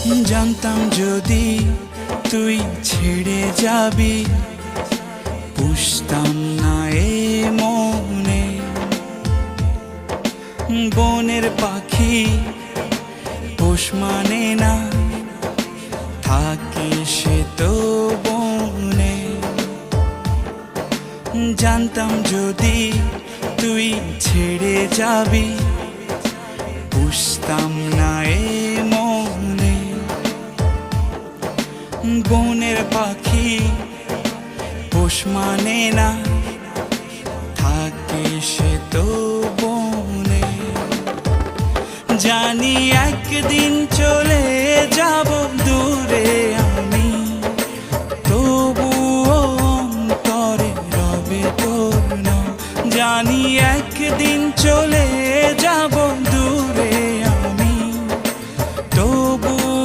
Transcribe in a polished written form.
জানতাম যদি তুই ছেড়ে যাবি, পুষতাম না এ মনে। বনের পাখি পোষ মানে না, থাকে সে তো বনে। জানতাম যদি তুই ছেড়ে যাবি, পুষতাম না এ মনে। বনের পাখি পোষ মানে না, থাকে সে তো বনে। জানি একদিন চলে